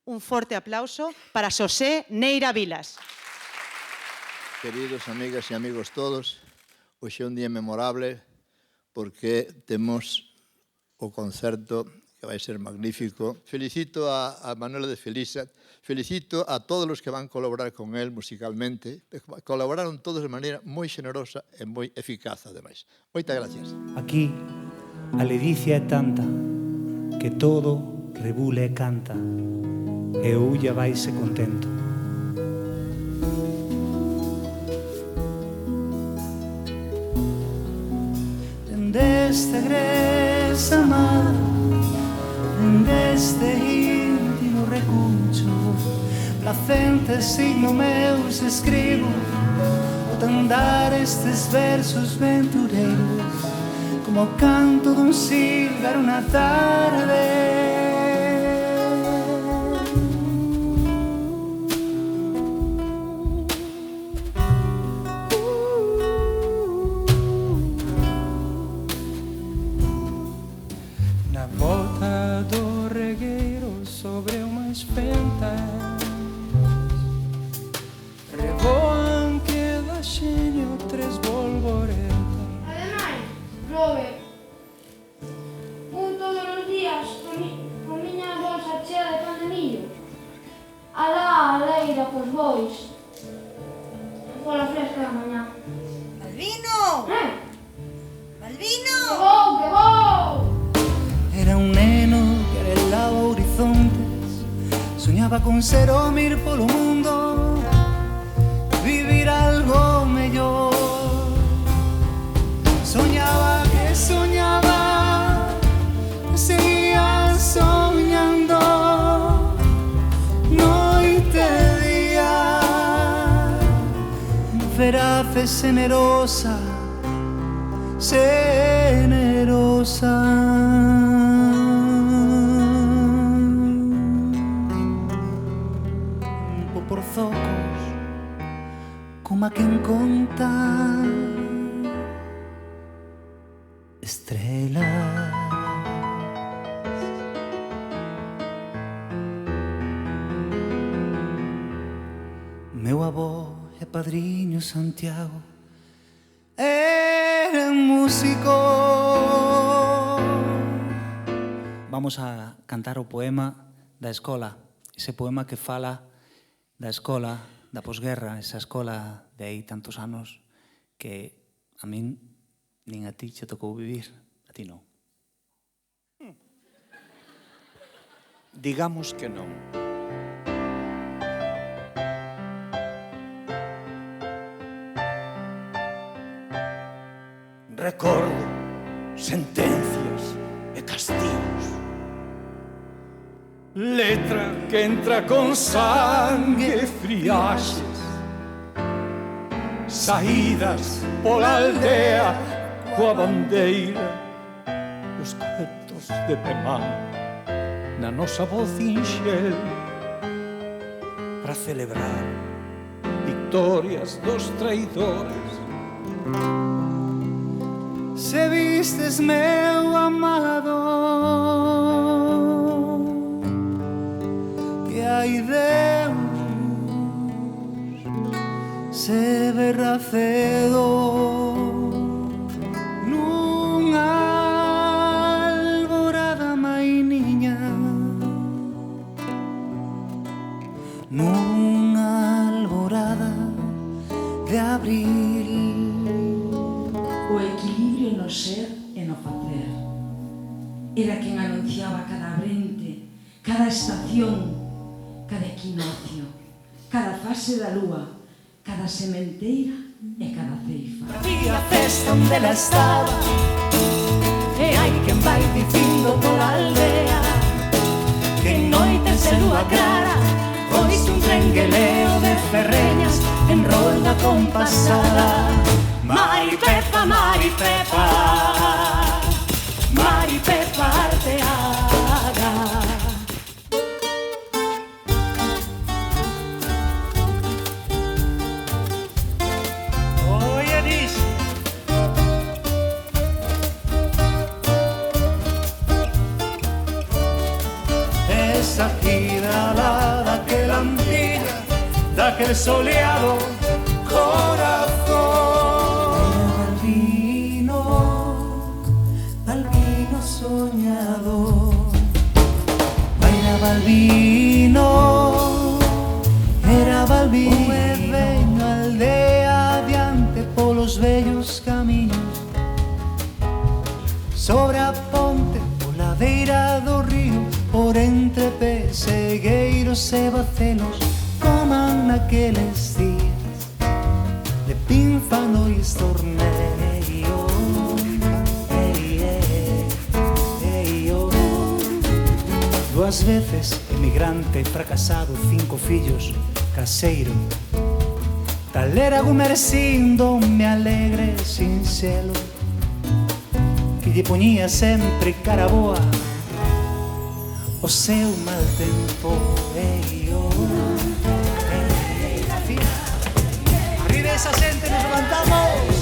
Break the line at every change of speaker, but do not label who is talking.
Un forte aplauso para Xosé Neira Vilas.
Queridos amigas e amigos todos, hoxe é un día memorable porque temos o concerto que vai ser magnífico. Felicito a Manuela de Felisa, felicito a todos os que van colaborar con él musicalmente. Colaboraron todos de maneira moi xenerosa e moi eficaz, ademais. Moitas gracias.
Aquí a ledicia é tanta que todo rebule e canta e o ulla vaise contento. Deste egresa amada, deste íntimo recuncho, placente signo meu se escribo, andar estes versos ventureiros, como o canto dun sílgaro na tarde. Na volta do regueiro sobre uma espenta revoan que da xeño tres bolboretas.
Ademais, Robe, un todos os días con miña bolsa chea de pan de millo. Alá a leira cos bois. Pola fresca da mañá.
Balbino! Balbino!
Que vou!
Era un neno que arelaba horizontes, soñaba con ser o mir polo mundo, vivir algo mellor. Soñaba que soñaba, seguía soñando, noite e día, veraz e generosa, por zocos, como a quen conta estrelas. Meu avó e padriño Santiago eran músicos. Vamos a cantar o poema da escola, ese poema que fala da escola, da posguerra, esa escola de aí tantos anos que a min nin a ti che tocou vivir, a ti non.
Digamos que non. Recordo sentencias e castigos, letra que entra con sangue e friaxes, saídas pola aldea coa bandeira, os cantos de Pemán na nosa voz inxel, para celebrar victorias dos traidores.
Se vistes, meu amado, que hai Deus se verá cedo nunha alborada mainiña, nunha alborada de abril.
O equilibrio no ser e no facer era quen anunciaba cada brente, cada estación, cada equinoccio, cada fase da lúa, cada sementeira e cada ceifa.
Había festa onde ela estaba e hai quen vai dicindo pola aldea que noites e lúa clara oíste un trengueleo de ferreñas en rolda compasada. Mari Pepa, Mari Pepa, Mari Pepa arteaga. Oye, dice esa gira la
aquel soleado corazón.
Balbino soñador. Baila Balbino, era Balbino. Ven aldea adiante polos vellos camiños, sobre a ponte, pola beira do río, por entre pesegueiros e bacelos, coman naqueles días de pínfano e estorneo. Duas veces emigrante, fracasado, 5 fillos, caseiro. Tal era Gumersindo, me alegre, sinxelo, que lle poñía sempre cara boa o seu mal tempo. Arriba esa xente, nos levantamos.